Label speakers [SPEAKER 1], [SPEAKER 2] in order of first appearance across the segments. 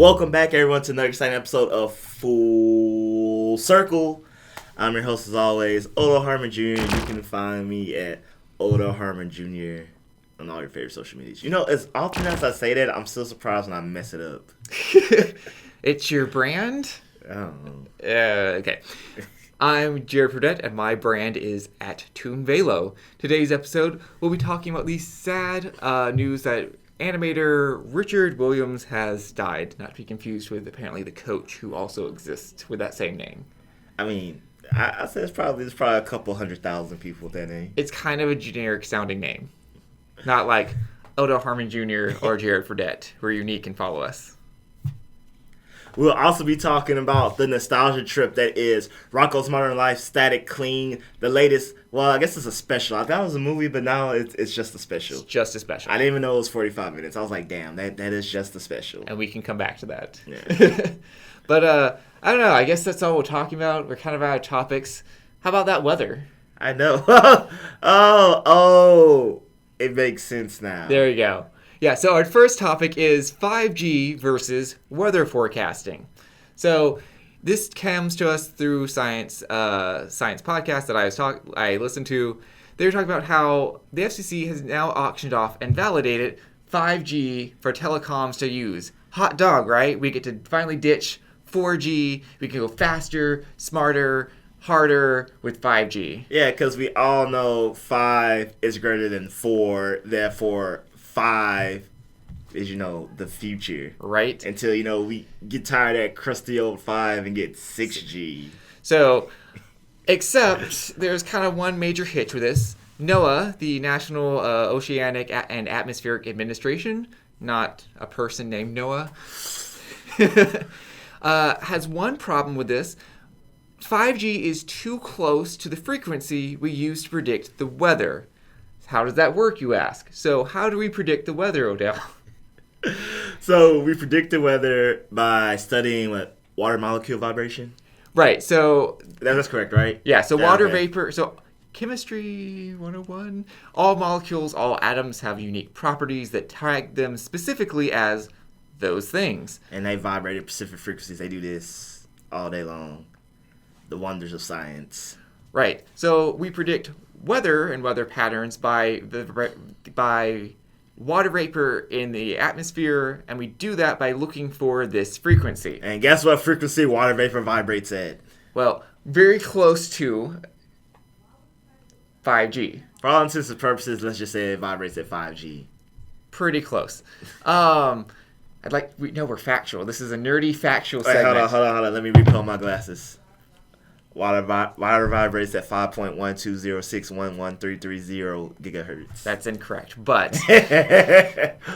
[SPEAKER 1] Welcome back, everyone, to another exciting episode of Full Circle. I'm your host, as always, Harmon Jr. You can find me at Harmon Jr. on all your favorite social medias. You know, as often as I say that, I'm still surprised when I mess it up.
[SPEAKER 2] It's your brand?
[SPEAKER 1] I don't know.
[SPEAKER 2] Okay. I'm Jared Fradette, and my brand is at Toonvelo. Today's episode, we'll be talking about the sad news that animator Richard Williams has died, not to be confused with apparently the coach who also exists with that same name.
[SPEAKER 1] I mean, I said there's probably a couple 100,000 people with that name.
[SPEAKER 2] It's kind of a generic sounding name. Not like Harmon Jr. or Jared Fradette, who are unique and follow us.
[SPEAKER 1] We'll also be talking about the nostalgia trip that is Rocko's Modern Life, Static Clean, the latest. Well, I guess it's a special. I thought it was a movie, but now it's just a special.
[SPEAKER 2] It's just a special.
[SPEAKER 1] I didn't even know it was 45 minutes. I was like, damn, that is just a special.
[SPEAKER 2] And we can come back to that.
[SPEAKER 1] Yeah.
[SPEAKER 2] But I don't know. I guess that's all we're talking about. We're kind of out of topics. How about that weather?
[SPEAKER 1] I know. oh, it makes sense now.
[SPEAKER 2] There you go. Yeah, so our first topic is 5G versus weather forecasting. So this comes to us through science podcast that I listened to. They were talking about how the FCC has now auctioned off and validated 5G for telecoms to use. Hot dog, right? We get to finally ditch 4G. We can go faster, smarter, harder with 5G.
[SPEAKER 1] Yeah, because we all know 5 is greater than 4, therefore 5 is, the future.
[SPEAKER 2] Right.
[SPEAKER 1] Until, we get tired of that crusty old 5 and get 6G.
[SPEAKER 2] So, except there's kind of one major hitch with this. NOAA, the National Oceanic and Atmospheric Administration, not a person named Noah, has one problem with this. 5G is too close to the frequency we use to predict the weather. How does that work, you ask? So how do we predict the weather, Odell?
[SPEAKER 1] So we predict the weather by studying water molecule vibration?
[SPEAKER 2] Right, so...
[SPEAKER 1] That's correct, right?
[SPEAKER 2] Yeah, so water vapor... So Chemistry 101. All molecules, all atoms have unique properties that tag them specifically as those things.
[SPEAKER 1] And they vibrate at specific frequencies. They do this all day long. The wonders of science.
[SPEAKER 2] Right, so we predict weather and weather patterns by water vapor in the atmosphere, and we do that by looking for this frequency.
[SPEAKER 1] And guess what frequency water vapor vibrates at?
[SPEAKER 2] Well, very close to 5G.
[SPEAKER 1] For all intents and purposes, let's just say it vibrates at 5G.
[SPEAKER 2] Pretty close. We're factual. This is a nerdy factual segment.
[SPEAKER 1] Hold on. Let me refill my glasses. Water vibrates at 5.120611330 gigahertz.
[SPEAKER 2] That's incorrect, but...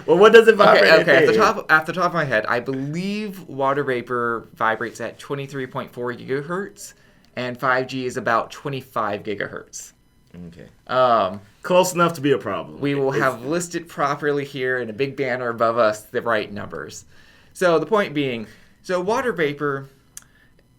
[SPEAKER 1] Well, what does it vibrate at?
[SPEAKER 2] Okay. At the top of my head, I believe water vapor vibrates at 23.4 gigahertz, and 5G is about 25 gigahertz.
[SPEAKER 1] Okay. Close enough to be a problem.
[SPEAKER 2] We will have listed properly here in a big banner above us the right numbers. So the point being, water vapor...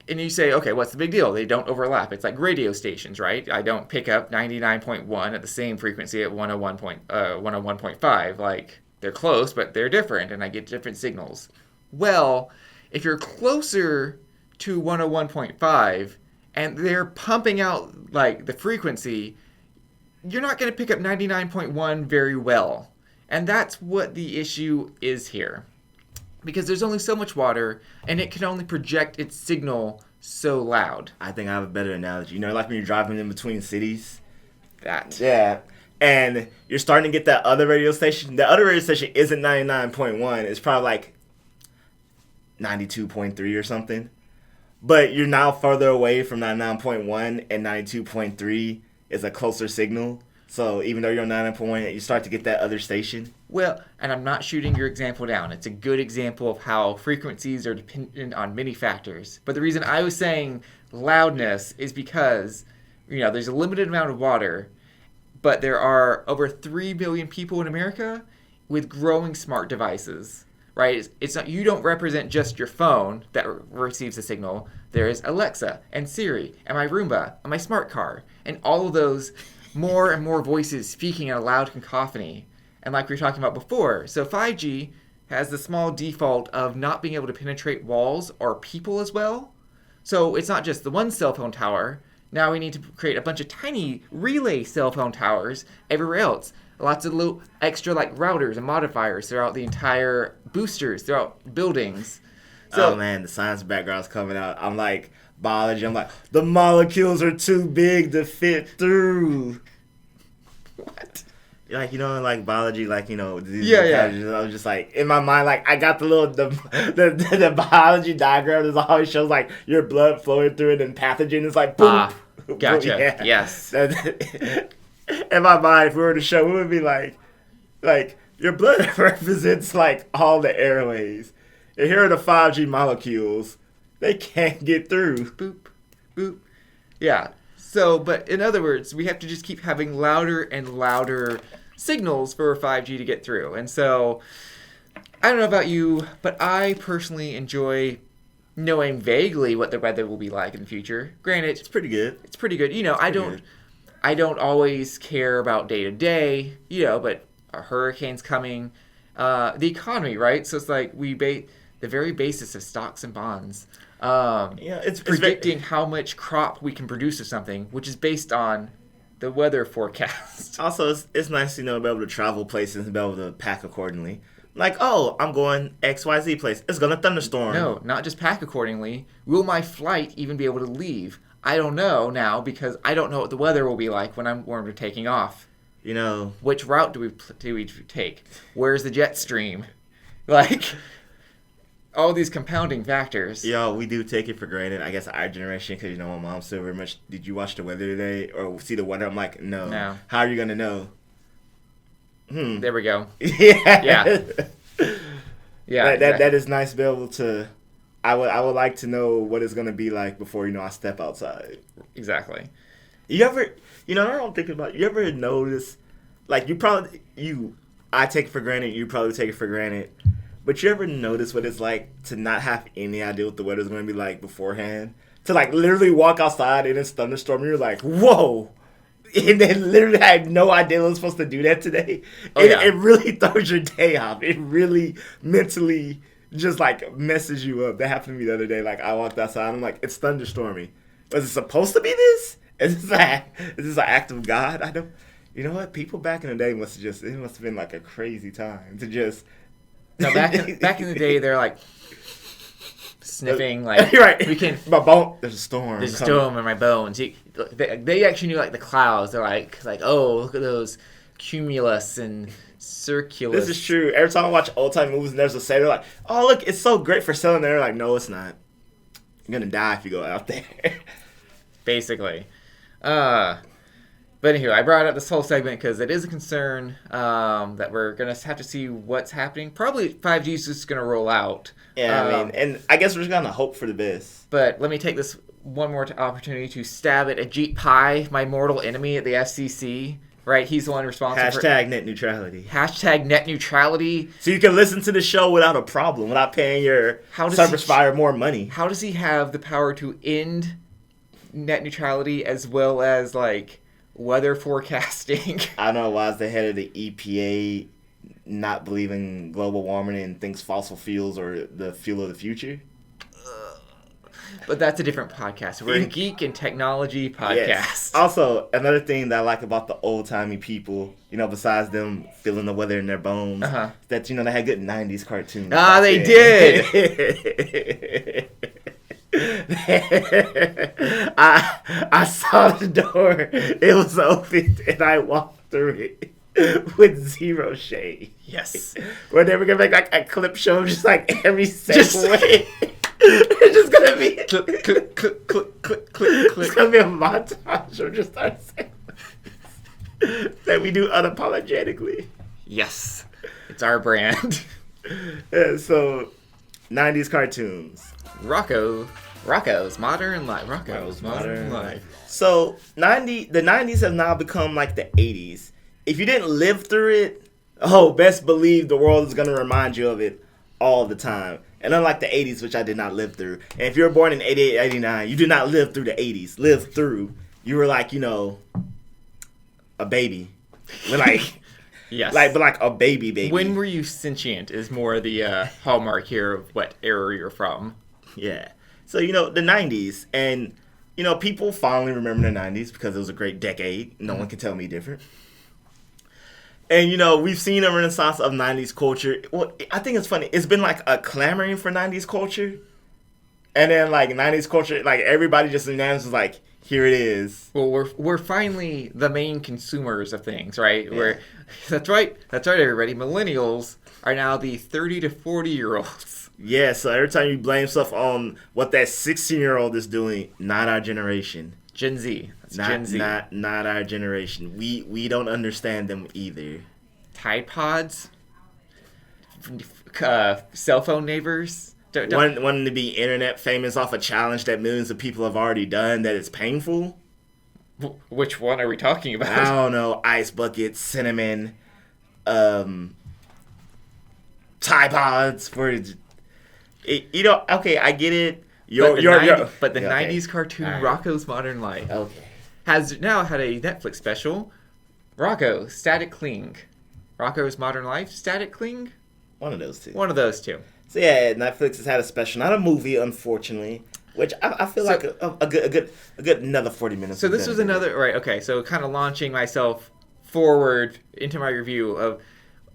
[SPEAKER 2] And you say, okay, what's the big deal? They don't overlap. It's like radio stations, right? I don't pick up 99.1 at the same frequency at 101.5. Like, they're close, but they're different, and I get different signals. Well, if you're closer to 101.5, and they're pumping out, the frequency, you're not going to pick up 99.1 very well. And that's what the issue is here. Because there's only so much water, and it can only project its signal so loud.
[SPEAKER 1] I think I have a better analogy. Like when you're driving in between cities?
[SPEAKER 2] That.
[SPEAKER 1] Yeah. And you're starting to get that other radio station. The other radio station isn't 99.1. It's probably 92.3 or something. But you're now further away from 99.1, and 92.3 is a closer signal. So even though you're on 99.1, you start to get that other station.
[SPEAKER 2] Well, and I'm not shooting your example down. It's a good example of how frequencies are dependent on many factors. But the reason I was saying loudness is because, there's a limited amount of water, but there are over 3 billion people in America with growing smart devices, right? It's not, you don't represent just your phone that receives the signal. There is Alexa and Siri and my Roomba and my smart car and all of those more and more voices speaking in a loud cacophony. And like we were talking about before, so 5G has the small default of not being able to penetrate walls or people as well. So it's not just the one cell phone tower. Now we need to create a bunch of tiny relay cell phone towers everywhere else. Lots of little extra like routers and modifiers throughout the entire boosters, throughout buildings. So,
[SPEAKER 1] oh man, the science background's coming out. I'm like, biology, I'm like, the molecules are too big to fit through.
[SPEAKER 2] What?
[SPEAKER 1] Like, you know, like biology, like, you know,
[SPEAKER 2] Yeah.
[SPEAKER 1] I was just like, in my mind, like, I got the biology diagram that always shows, like, your blood flowing through it and pathogen is like, boom.
[SPEAKER 2] Gotcha.
[SPEAKER 1] Yeah.
[SPEAKER 2] Yes.
[SPEAKER 1] In my mind, if we were to show, it would be like, your blood represents, like, all the airways. And here are the 5G molecules. They can't get through.
[SPEAKER 2] Boop, boop. Yeah. So, but in other words, we have to just keep having louder and louder signals for 5G to get through. And so, I don't know about you, but I personally enjoy knowing vaguely what the weather will be like in the future. Granted,
[SPEAKER 1] It's pretty good.
[SPEAKER 2] it's pretty good. You know, I don't always care about day to day, you know, but a hurricane's coming, the economy, right? So it's like the very basis of stocks and bonds.
[SPEAKER 1] It's
[SPEAKER 2] Predicting how much crop we can produce of something, which is based on the weather forecast.
[SPEAKER 1] Also, it's nice, you know, to be able to travel places and be able to pack accordingly. Like, oh, I'm going XYZ place. It's going to thunderstorm.
[SPEAKER 2] No, not just pack accordingly. Will my flight even be able to leave? I don't know now because I don't know what the weather will be like when we're taking off.
[SPEAKER 1] You know.
[SPEAKER 2] Which route do we take? Where's the jet stream? Like, all these compounding factors.
[SPEAKER 1] Yo, we do take it for granted. I guess our generation, because, you know, my mom's still very much, did you watch the weather today? Or see the weather? I'm like, no. How are you going to know?
[SPEAKER 2] There we go.
[SPEAKER 1] Yeah.
[SPEAKER 2] Yeah.
[SPEAKER 1] That is nice to be able to, I would like to know what it's going to be like before, you know, I step outside.
[SPEAKER 2] Exactly.
[SPEAKER 1] You ever, you know, I don't think about, you ever notice, like, I take it for granted, you probably take it for granted, but you ever notice what it's like to not have any idea what the weather's going to be like beforehand? To, like, literally walk outside and it's thunderstorm, and you're like, whoa! And then literally I had no idea I was supposed to do that today. It really throws your day off. It really mentally just, like, messes you up. That happened to me the other day. Like, I walked outside, I'm like, it's thunderstorming. Was it supposed to be this? Is this an act of God? I don't. You know what? People back in the day must have been like a crazy time to just.
[SPEAKER 2] No, back in the day, they're like sniffing, like
[SPEAKER 1] right.
[SPEAKER 2] We can.
[SPEAKER 1] My bone. There's a storm.
[SPEAKER 2] There's a storm in my bones. They actually knew like the clouds. They're like oh, look at those cumulus and circulus.
[SPEAKER 1] This is true. Every time I watch old time movies and there's a say, they're like, oh look, it's so great for sailing. They're like, no, it's not. You're gonna die if you go out there.
[SPEAKER 2] Basically. But anyway, I brought up this whole segment because it is a concern that we're going to have to see what's happening. Probably 5G is just going to roll out.
[SPEAKER 1] Yeah, I mean, and I guess we're just going to hope for the best.
[SPEAKER 2] But let me take this one more opportunity to stab at Ajit Pai, my mortal enemy at the FCC. Right? He's the one responsible for...
[SPEAKER 1] Net neutrality.
[SPEAKER 2] Net neutrality.
[SPEAKER 1] So you can listen to the show without a problem, without paying your service provider more money.
[SPEAKER 2] How does he have the power to end net neutrality as well as, like... weather forecasting?
[SPEAKER 1] I don't know why is the head of the EPA not believing global warming and thinks fossil fuels are the fuel of the future.
[SPEAKER 2] But that's a different podcast. We're a geek and technology podcast. Yes.
[SPEAKER 1] Also, another thing that I like about the old-timey people, you know, besides them feeling the weather in their bones, that, you know, they had good 90s cartoons.
[SPEAKER 2] Ah, they did!
[SPEAKER 1] I saw the door. It was open, and I walked through it with zero shade.
[SPEAKER 2] Yes.
[SPEAKER 1] We're never gonna make like a clip show, just like every segue. It's just gonna be
[SPEAKER 2] click, click, click, click, click, click.
[SPEAKER 1] It's gonna be a montage of just our segments that we do unapologetically.
[SPEAKER 2] Yes, it's our brand.
[SPEAKER 1] So, 90s cartoons.
[SPEAKER 2] Rocko's Modern Life. Rocko's Modern Life.
[SPEAKER 1] So, the 90s have now become like the 80s. If you didn't live through it, best believe the world is going to remind you of it all the time. And unlike the 80s, which I did not live through. And if you were born in 88, 89, you did not live through the 80s. Live through. You were like, you know, a baby. We're like...
[SPEAKER 2] Yes.
[SPEAKER 1] But like a baby.
[SPEAKER 2] When were you sentient is more the hallmark here of what era you're from.
[SPEAKER 1] Yeah. So, the 90s. And, people fondly remember the 90s because it was a great decade. No one can tell me different. And, we've seen a renaissance of 90s culture. Well, I think it's funny. It's been like a clamoring for 90s culture. And then, like, 90s culture, like, everybody just announces, like, here it is.
[SPEAKER 2] Well, we're finally the main consumers of things, right? Yeah. That's right, everybody. Millennials are now the 30 to 40-year-olds.
[SPEAKER 1] Yeah, so every time you blame stuff on what that 16-year-old is doing, not our generation.
[SPEAKER 2] Gen Z. That's Gen Z.
[SPEAKER 1] Not our generation. We don't understand them either.
[SPEAKER 2] Tide Pods? Cell phone neighbors?
[SPEAKER 1] Wanting to be internet famous off a challenge that millions of people have already done that is painful.
[SPEAKER 2] Which one are we talking about?
[SPEAKER 1] I don't know. Ice buckets, cinnamon, Tide Pods for okay, I get it.
[SPEAKER 2] But the 90s cartoon right. Rocko's Modern Life has now had a Netflix special. Rocko, Static Cling. Rocko's Modern Life, Static Cling?
[SPEAKER 1] One of those two.
[SPEAKER 2] So
[SPEAKER 1] yeah, Netflix has had a special, not a movie, unfortunately, which I feel like a good another 40 minutes.
[SPEAKER 2] So this was another right. Okay, so kind of launching myself forward into my review of.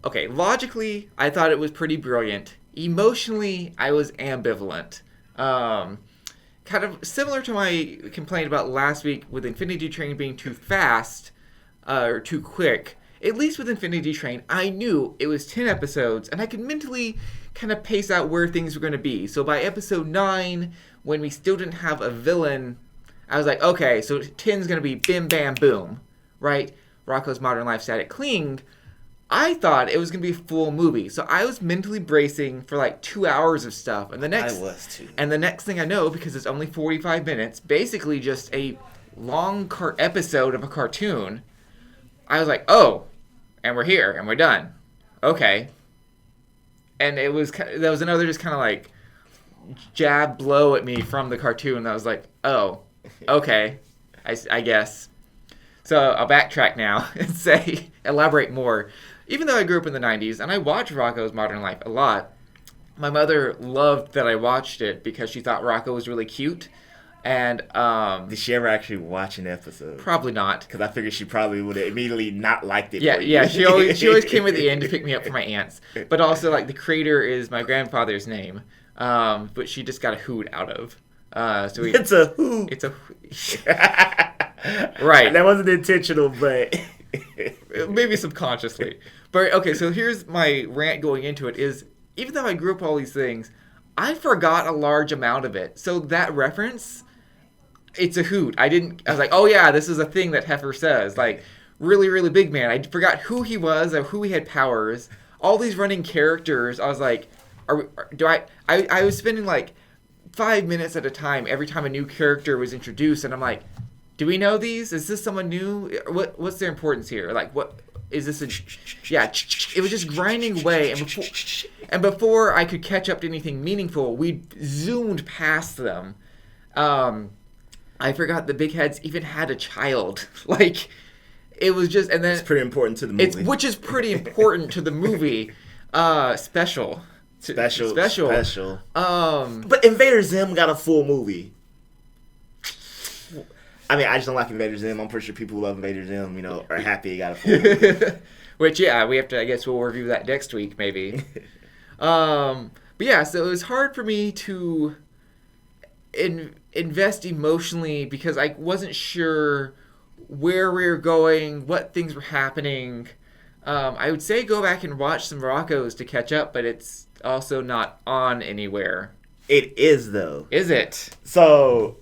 [SPEAKER 2] Okay, logically, I thought it was pretty brilliant. Emotionally, I was ambivalent. Kind of similar to my complaint about last week with Infinity Train being too fast or too quick. At least with Infinity Train, I knew it was 10 episodes, and I could mentally kind of pace out where things were going to be. So by episode 9, when we still didn't have a villain, I was like, okay, so 10's going to be bim, bam, boom, right? Rocko's Modern Life Static Cling. I thought it was going to be a full movie. So I was mentally bracing for like 2 hours of stuff. And I was too. And the next thing I know, because it's only 45 minutes, basically just a long episode of a cartoon, I was like, oh, and we're here, and we're done. Okay. And that was another just kind of like jab blow at me from the cartoon. I was like, oh, okay, I guess. So I'll backtrack now and elaborate more. Even though I grew up in the 90s and I watched Rocko's Modern Life a lot, my mother loved that I watched it because she thought Rocko was really cute. And
[SPEAKER 1] did she ever actually watch an episode?
[SPEAKER 2] Probably not,
[SPEAKER 1] because I figured she probably would have immediately not liked it.
[SPEAKER 2] Yeah. She always came at the end to pick me up for my aunts. But also, like, the creator is my grandfather's name, but she just got a hoot out of.
[SPEAKER 1] It's a hoot.
[SPEAKER 2] It's a right.
[SPEAKER 1] That wasn't intentional, but
[SPEAKER 2] maybe subconsciously. But okay, so here's my rant going into it: is even though I grew up all these things, I forgot a large amount of it. So that reference. It's a hoot. I was like, oh yeah, this is a thing that Heifer says. Like, really, really big man. I forgot who he was, or who he had powers. All these running characters. I was like, I was spending like 5 minutes at a time every time a new character was introduced, and I'm like, do we know these? Is this someone new? What's their importance here? Like, what is this? Yeah, it was just grinding away, and before I could catch up to anything meaningful, we zoomed past them. I forgot the big heads even had a child. Like, it was just, and then
[SPEAKER 1] it's pretty important to the movie.
[SPEAKER 2] Which is pretty important to the movie. Special.
[SPEAKER 1] But Invader Zim got a full movie. I mean, I just don't like Invader Zim. I'm pretty sure people who love Invader Zim, are happy he got a full movie.
[SPEAKER 2] Which, yeah, we have to. I guess we'll review that next week, maybe. But yeah, so it was hard for me to invest emotionally because I wasn't sure where we were going, what things were happening. I would say go back and watch some Rockos to catch up, but it's also not on anywhere.
[SPEAKER 1] It is, though.
[SPEAKER 2] Is it?
[SPEAKER 1] So,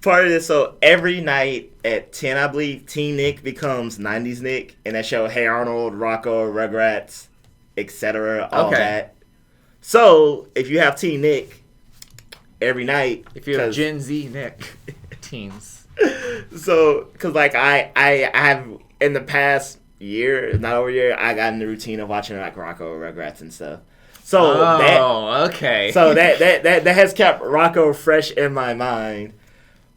[SPEAKER 1] part of this, so every night at 10, I believe, Teen Nick becomes 90s Nick, and that show Hey Arnold, Rocko, Rugrats, etc., all that. So, if you have Teen Nick, every night.
[SPEAKER 2] If you have Gen Z Nick teens.
[SPEAKER 1] So, because, like, I have, in the past year, not over a year, I got in the routine of watching, like, Rocko, Rugrats, and stuff. So,
[SPEAKER 2] okay.
[SPEAKER 1] So, that has kept Rocko fresh in my mind.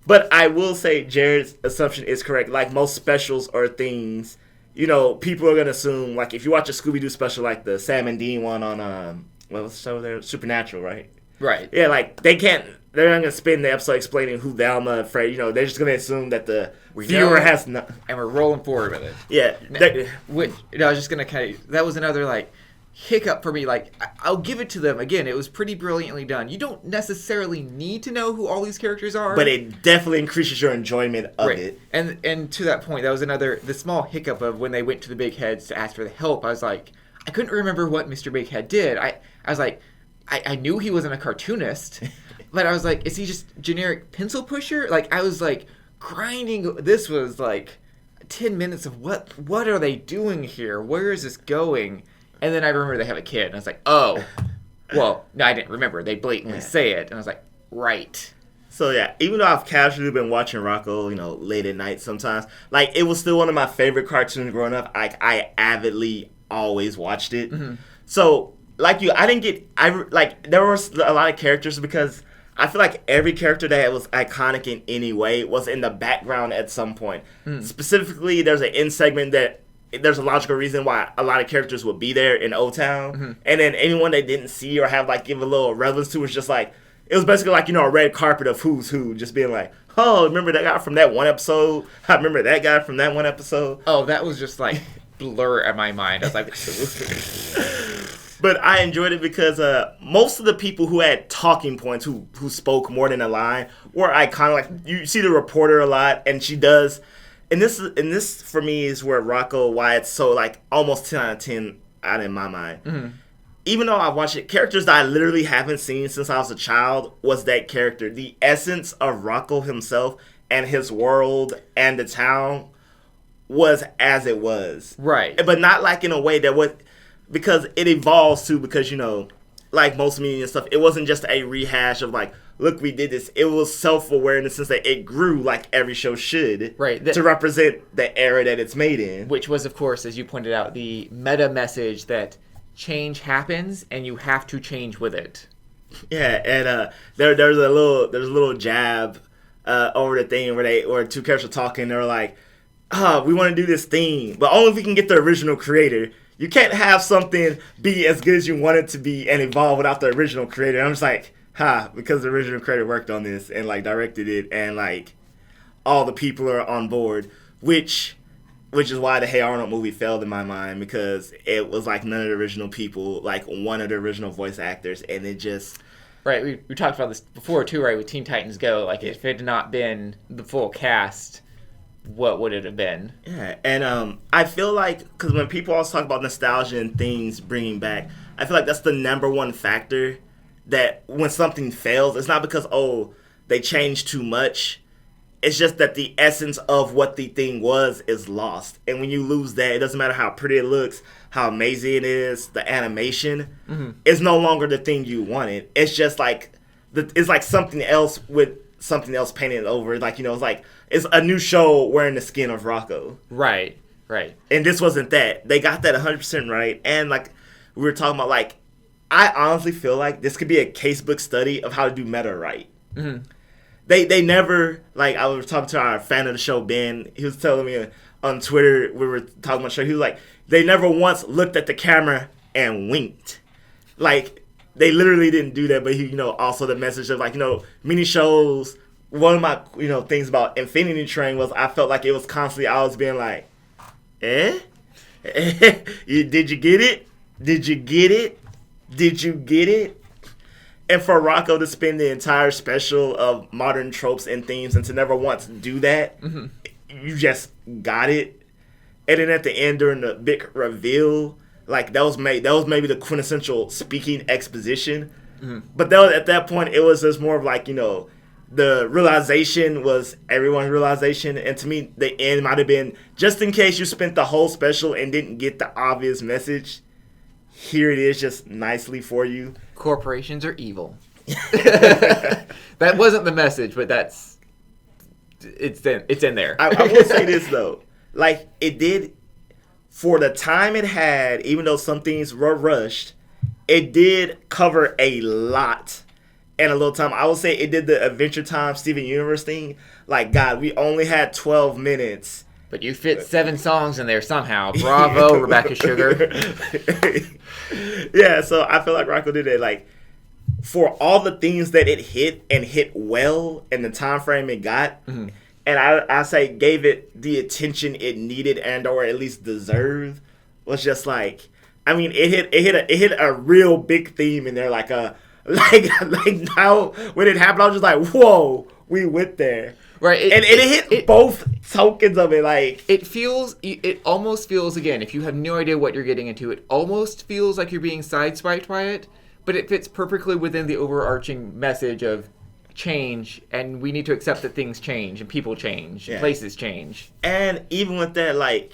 [SPEAKER 1] But I will say Jared's assumption is correct. Like, most specials or things people are gonna assume, like, if you watch a Scooby-Doo special, like the Sam and Dean one on what's the show there, Supernatural, right?
[SPEAKER 2] Right.
[SPEAKER 1] Yeah, like they're not gonna spend the episode explaining who Velma and Fred. They're just gonna assume that the viewer has not,
[SPEAKER 2] and we're rolling forward with it.
[SPEAKER 1] Yeah.
[SPEAKER 2] I was just gonna that was another like hiccup for me. Like, I'll give it to them again. It was pretty brilliantly done. You don't necessarily need to know who all these characters are,
[SPEAKER 1] but it definitely increases your enjoyment of it.
[SPEAKER 2] And to that point, that was the small hiccup of when they went to the Big Heads to ask for the help. I was like, I couldn't remember what Mr. Big Head did. I was like, I knew he wasn't a cartoonist, but I was like, is he just generic pencil pusher? Like, I was like grinding. This was like 10 minutes of what are they doing here? Where is this going? And then I remember they have a kid, and I was like, oh, well, no, I didn't remember. They blatantly say it, and I was like, right.
[SPEAKER 1] So yeah, even though I've casually been watching Rocko, late at night sometimes, like, it was still one of my favorite cartoons growing up. I avidly always watched it. Mm-hmm. So, like you, there was a lot of characters because I feel like every character that was iconic in any way was in the background at some point. Mm. Specifically, there's an end segment that there's a logical reason why a lot of characters would be there in O-Town. Mm-hmm. And then anyone they didn't see or have, like, give a little relevance to was just like, it was basically like, a red carpet of who's who, just being like, oh, remember that guy from that one episode? I remember that guy from that one episode.
[SPEAKER 2] Oh, that was just like blur in my mind. I was like...
[SPEAKER 1] But I enjoyed it because most of the people who had talking points, who spoke more than a line, were iconic. Like, you see the reporter a lot, and she does. And this for me is where why it's so, like, almost 10 out of 10 out in my mind. Mm-hmm. Even though I watched it, characters that I literally haven't seen since I was a child was that character. The essence of Rocko himself and his world and the town was as it was.
[SPEAKER 2] Right.
[SPEAKER 1] But not, like, in a way that would... Because it evolves too, because, like most media and stuff, it wasn't just a rehash of like, look, we did this. It was self-aware in the sense that it grew like every show should.
[SPEAKER 2] Right.
[SPEAKER 1] To represent the era that it's made in.
[SPEAKER 2] Which was, of course, as you pointed out, the meta message that change happens and you have to change with it.
[SPEAKER 1] Yeah, and there's a little jab over the thing where two characters are talking. They're like, we want to do this thing, but only if we can get the original creator. You can't have something be as good as you want it to be and evolve without the original creator. And I'm just like, because the original creator worked on this and, like, directed it and, like, all the people are on board, which is why the Hey Arnold movie failed in my mind, because it was, like, none of the original people, like, one of the original voice actors, and it just...
[SPEAKER 2] Right, we talked about this before, too, right, with Teen Titans Go. Like, if it had not been the full cast... what would it have been?
[SPEAKER 1] Yeah, and I feel like, because when people always talk about nostalgia and things bringing back, I feel like that's the number one factor that when something fails, it's not because, they changed too much. It's just that the essence of what the thing was is lost. And when you lose that, it doesn't matter how pretty it looks, how amazing it is, the animation is no longer the thing you wanted. It's just like, it's like something else with something else painted over. Like, it's like, it's a new show wearing the skin of Rocko.
[SPEAKER 2] Right.
[SPEAKER 1] And this wasn't that. They got that 100% right. And, like, we were talking about, like, I honestly feel like this could be a casebook study of how to do meta right. Mm-hmm. They never, like, I was talking to our fan of the show, Ben. He was telling me on Twitter, we were talking about the show, he was like, they never once looked at the camera and winked. Like, they literally didn't do that, but he, also the message of, like, many shows... One of my, things about Infinity Train was I felt like it was constantly always being like, did you get it? Did you get it? Did you get it? And for Rocko to spend the entire special of modern tropes and themes and to never once do that, you just got it. And then at the end during the big reveal, like that was maybe the quintessential speaking exposition. Mm-hmm. But at that point, it was just more of like, the realization was everyone's realization, and to me, the end might have been, just in case you spent the whole special and didn't get the obvious message, here it is just nicely for you.
[SPEAKER 2] Corporations are evil. That wasn't the message, but it's in there.
[SPEAKER 1] I will say this, though. Like, it did, for the time it had, even though some things were rushed, it did cover a lot. And a little time, I will say it did the Adventure Time Steven Universe thing. Like, God, we only had 12 minutes,
[SPEAKER 2] But you fit 7 songs in there somehow. Bravo, Rebecca Sugar.
[SPEAKER 1] Yeah, so I feel like Rocko did it, like, for all the things that it hit and hit well in the time frame it got, and I say gave it the attention it needed and or at least deserved, was just like, I mean, it hit a real big theme in there, like now when it happened, I was just like, whoa, we went there.
[SPEAKER 2] Right,
[SPEAKER 1] and it hit both tokens of it, like...
[SPEAKER 2] It almost feels, again, if you have no idea what you're getting into, it almost feels like you're being sideswiped by it, but it fits perfectly within the overarching message of change, and we need to accept that things change, and people change, and places change.
[SPEAKER 1] And even with that, like,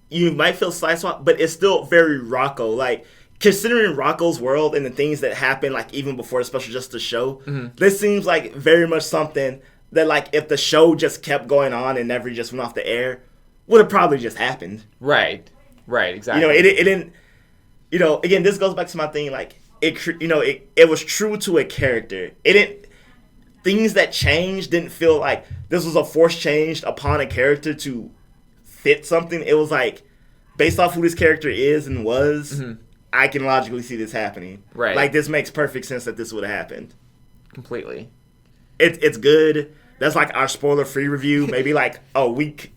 [SPEAKER 1] you might feel sideswiped, but it's still very Rocko, like... Considering Rocko's world and the things that happen, like, even before, especially just the show, this seems like very much something that, like, if the show just kept going on and never just went off the air, would have probably just happened.
[SPEAKER 2] Right, exactly.
[SPEAKER 1] You know, it didn't, you know, again, this goes back to my thing, like, it was true to a character. Things that changed didn't feel like this was a forced change upon a character to fit something. It was like, based off who this character is and was, I can logically see this happening.
[SPEAKER 2] Right.
[SPEAKER 1] Like, this makes perfect sense that this would have happened.
[SPEAKER 2] Completely.
[SPEAKER 1] It's good. That's like our spoiler-free review. Maybe like a week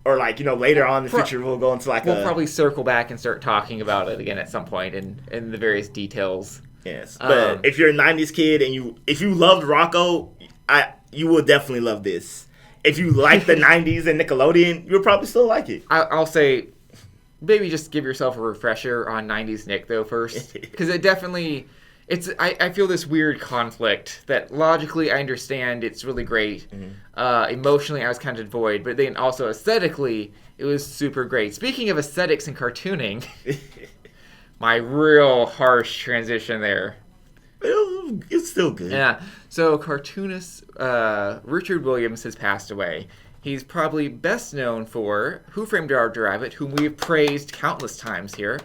[SPEAKER 1] or like, you know, later on in the future we'll go into like
[SPEAKER 2] we'll probably circle back and start talking about it again at some point in the various details.
[SPEAKER 1] Yes. But if you're a 90s kid and if you loved Rocko, you will definitely love this. If you like the 90s and Nickelodeon, you'll probably still like it.
[SPEAKER 2] I'll say maybe just give yourself a refresher on 90s Nick, though, first. Because it definitely... I feel this weird conflict that logically I understand it's really great. Emotionally, I was kind of devoid. But then also aesthetically, it was super great. Speaking of aesthetics and cartooning, my real harsh transition there.
[SPEAKER 1] It's still good.
[SPEAKER 2] Yeah. So cartoonist Richard Williams has passed away. He's probably best known for Who Framed Roger Rabbit, whom we've praised countless times here.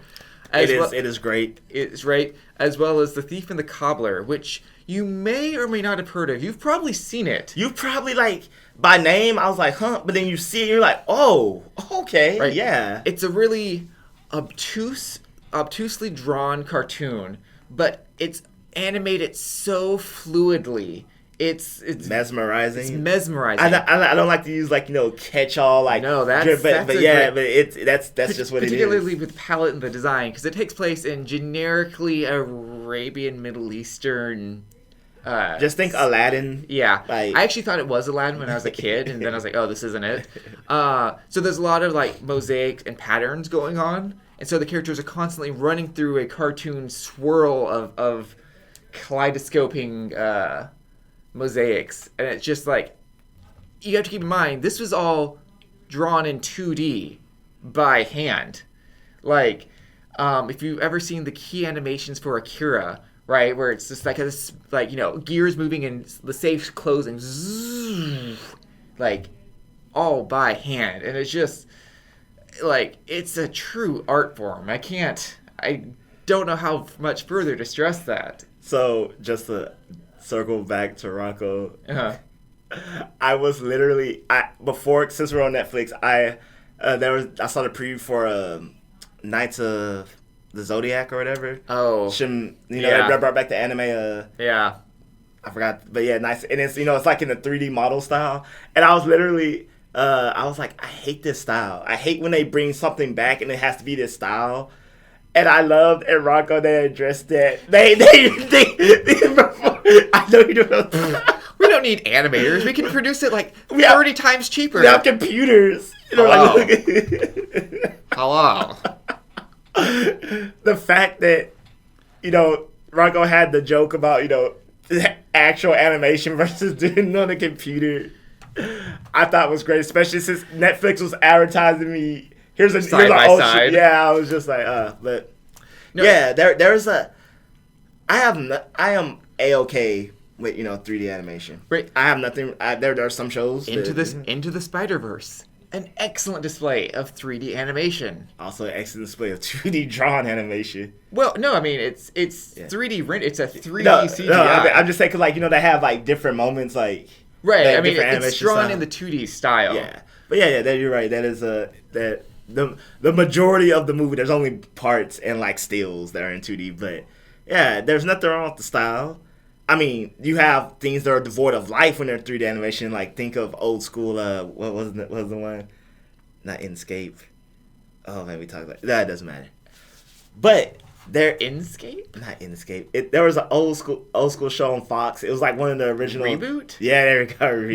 [SPEAKER 1] It is great.
[SPEAKER 2] It's right, as well as The Thief and the Cobbler, which you may or may not have heard of. You've probably seen it.
[SPEAKER 1] You've probably, like, by name, I was like, huh? But then you see it, you're like, oh, okay,
[SPEAKER 2] right?
[SPEAKER 1] Yeah.
[SPEAKER 2] It's a really obtusely drawn cartoon, but it's animated so fluidly. It's
[SPEAKER 1] mesmerizing.
[SPEAKER 2] It's mesmerizing.
[SPEAKER 1] I don't like to use, like, you know, catch-all, like...
[SPEAKER 2] No, that's
[SPEAKER 1] that's just what it is.
[SPEAKER 2] Particularly with the palette and the design, because it takes place in generically Arabian, Middle Eastern...
[SPEAKER 1] just think Aladdin.
[SPEAKER 2] Yeah.
[SPEAKER 1] Like,
[SPEAKER 2] I actually thought it was Aladdin when I was a kid, and then I was like, oh, this isn't it. So there's a lot of, like, mosaics and patterns going on, and so the characters are constantly running through a cartoon swirl of kaleidoscoping... mosaics, and it's just like, you have to keep in mind this was all drawn in 2D by hand. Like, if you've ever seen the key animations for Akira, right, where it's just like this, like, you know, gears moving and the safe closing, zzz, like, all by hand, and it's just like, it's a true art form. I don't know how much further to stress that.
[SPEAKER 1] So just to circle back to Rocko. I was literally since we're on Netflix, I saw the preview for Knights of the Zodiac or whatever.
[SPEAKER 2] Oh,
[SPEAKER 1] they brought back the anime.
[SPEAKER 2] Yeah,
[SPEAKER 1] I forgot, but yeah, nice. And it's it's like in the 3D model style. And I was literally I was like, I hate this style. I hate when they bring something back and it has to be this style. And I loved in Rocko they addressed that. They I know you don't know.
[SPEAKER 2] We don't need animators. We can produce it like 30 times cheaper.
[SPEAKER 1] We have computers.
[SPEAKER 2] Hello. Hello.
[SPEAKER 1] The fact that, Rocko had the joke about, actual animation versus doing it on a computer, I thought was great, especially since Netflix was advertising me. Here's
[SPEAKER 2] side by side.
[SPEAKER 1] Yeah, I was just like, but no, yeah, there's I am A-okay with 3D animation.
[SPEAKER 2] Right.
[SPEAKER 1] I have nothing. There are some shows
[SPEAKER 2] Into the Spider-Verse, an excellent display of 3D animation.
[SPEAKER 1] Also, an excellent display of 2D drawn animation.
[SPEAKER 2] Well, no, I mean it's 3D render. It's a 3D CGI.
[SPEAKER 1] No, I'm just saying because they have like different moments like
[SPEAKER 2] right.
[SPEAKER 1] Like,
[SPEAKER 2] I mean it's drawn style. In the 2D style.
[SPEAKER 1] Yeah. But yeah, you're right. That is that the majority of the movie. There's only parts and like stills that are in 2D. But yeah, there's nothing wrong with the style. I mean, you have things that are devoid of life when they're 3D animation. Like think of old school. What was the one? Not Inscape. Oh man, we talked about that. Doesn't matter. But there,
[SPEAKER 2] Inscape?
[SPEAKER 1] Not Inscape. There was an old school show on Fox. It was like one of the original.
[SPEAKER 2] Reboot?
[SPEAKER 1] Yeah, there we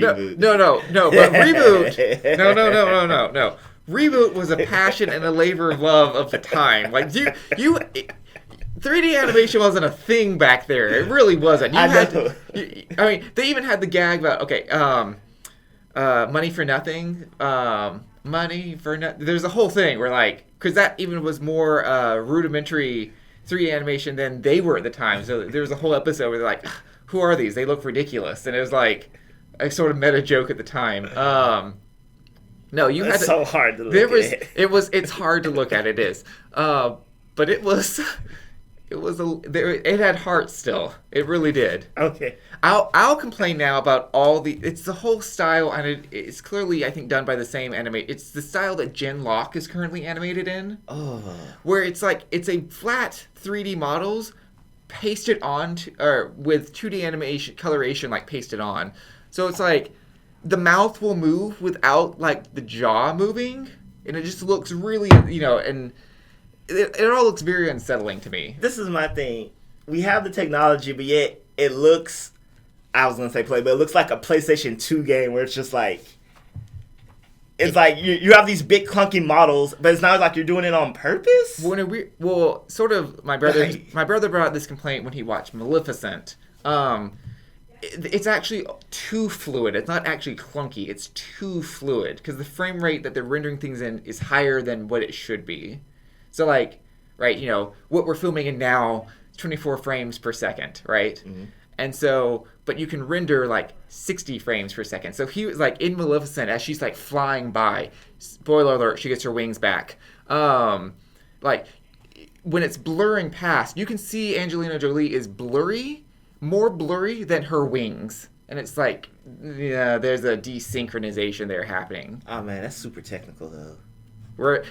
[SPEAKER 1] go. Reboot.
[SPEAKER 2] No. But Reboot. No. Reboot was a passion and a labor of love of the time. Like you. 3D animation wasn't a thing back there. It really wasn't. I mean, they even had the gag about money for nothing. There's a whole thing where like, because that even was more rudimentary 3D animation than they were at the time. So there was a whole episode where they're like, who are these? They look ridiculous. And it was like a sort of meta joke at the time. No, you
[SPEAKER 1] That's
[SPEAKER 2] had to,
[SPEAKER 1] so hard to look at.
[SPEAKER 2] It's hard to look at. It is. But it was. It had heart still. It really did.
[SPEAKER 1] Okay.
[SPEAKER 2] I'll complain now about it's the whole style, and it's clearly, I think, done by the same It's the style that Gen Lock is currently animated in.
[SPEAKER 1] Oh.
[SPEAKER 2] Where it's a flat 3D models pasted on, or with 2D animation, coloration, like pasted on. So it's like, the mouth will move without, like, the jaw moving, and it just looks really, and... It all looks very unsettling to me.
[SPEAKER 1] This is my thing. We have the technology, but yet it looks... I was going to say play, but it looks like a PlayStation 2 game where it's just like... It's like you have these big clunky models, but it's not like you're doing it on purpose?
[SPEAKER 2] Sort of. My brother brought this complaint when he watched Maleficent. It's actually too fluid. It's not actually clunky. It's too fluid because the frame rate that they're rendering things in is higher than what it should be. So, like, right, what we're filming in now, 24 frames per second, right? Mm-hmm. And so, but you can render, like, 60 frames per second. So he was, like, in Maleficent, as she's, like, flying by, spoiler alert, she gets her wings back. Like, when it's blurring past, you can see Angelina Jolie is more blurry than her wings. And it's like, yeah, there's a desynchronization there happening.
[SPEAKER 1] Oh, man, that's super technical, though.
[SPEAKER 2] We're...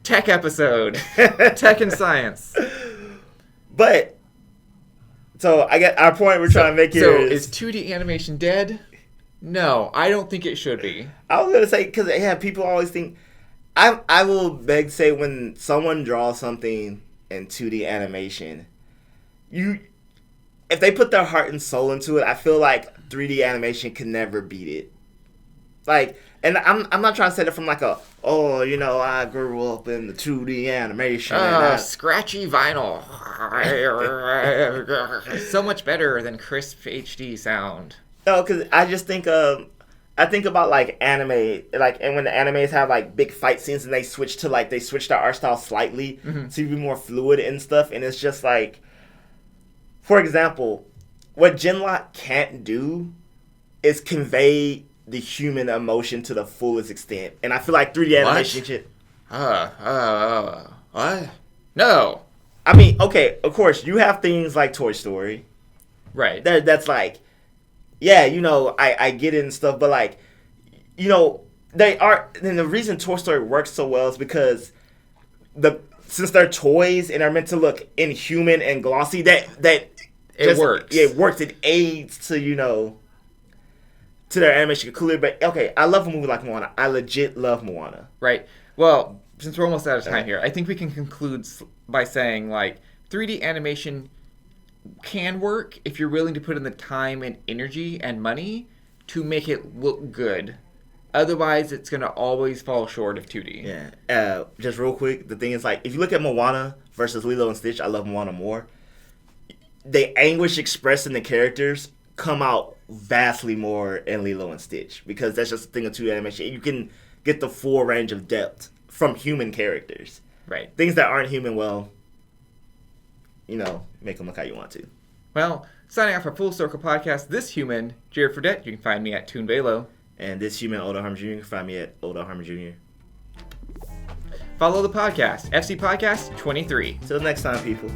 [SPEAKER 2] Tech episode. Tech and science.
[SPEAKER 1] But, so I get our point we're trying to make here.
[SPEAKER 2] So is 2D animation dead? No, I don't think it should be.
[SPEAKER 1] I was going to say, because people always think, I will beg to say when someone draws something in 2D animation, if they put their heart and soul into it, I feel like 3D animation can never beat it. Like, and I'm not trying to say that from like I grew up in the 2D animation.
[SPEAKER 2] Scratchy vinyl. So much better than crisp HD sound.
[SPEAKER 1] No, because I just think about like anime, like, and when the animes have like big fight scenes and they switch their art style slightly to be more fluid and stuff, and it's just like, for example, what Genlock can't do is convey the human emotion to the fullest extent. And I feel like 3D animation shit.
[SPEAKER 2] What? No.
[SPEAKER 1] I mean, okay, of course, you have things like Toy Story.
[SPEAKER 2] Right.
[SPEAKER 1] That's like, yeah, I get it and stuff, but like, they are, and the reason Toy Story works so well is because since they're toys and are meant to look inhuman and glossy, it works. Yeah, it works. It aids to, to their animation clear. But okay, I love a movie like Moana. I legit love Moana.
[SPEAKER 2] Right. Well, since we're almost out of time here, I think we can conclude by saying, like, 3D animation can work if you're willing to put in the time and energy and money to make it look good. Otherwise, it's going to always fall short of 2D.
[SPEAKER 1] Yeah. Just real quick, the thing is, like, if you look at Moana versus Lilo and Stitch, I love Moana more. The anguish expressed in the characters come out vastly more in Lilo and Stitch, because that's just the thing of 2D animation. You can get the full range of depth from human characters.
[SPEAKER 2] Right.
[SPEAKER 1] Things that aren't human, well, make them look how you want to.
[SPEAKER 2] Well, signing off our Full Circle podcast, this human, Jared Fradette, you can find me at Toon Velo.
[SPEAKER 1] And this human, Oda Harmon Jr., you can find me at Oda Harmon Jr.
[SPEAKER 2] Follow the podcast, FC Podcast 23.
[SPEAKER 1] Till next time, people.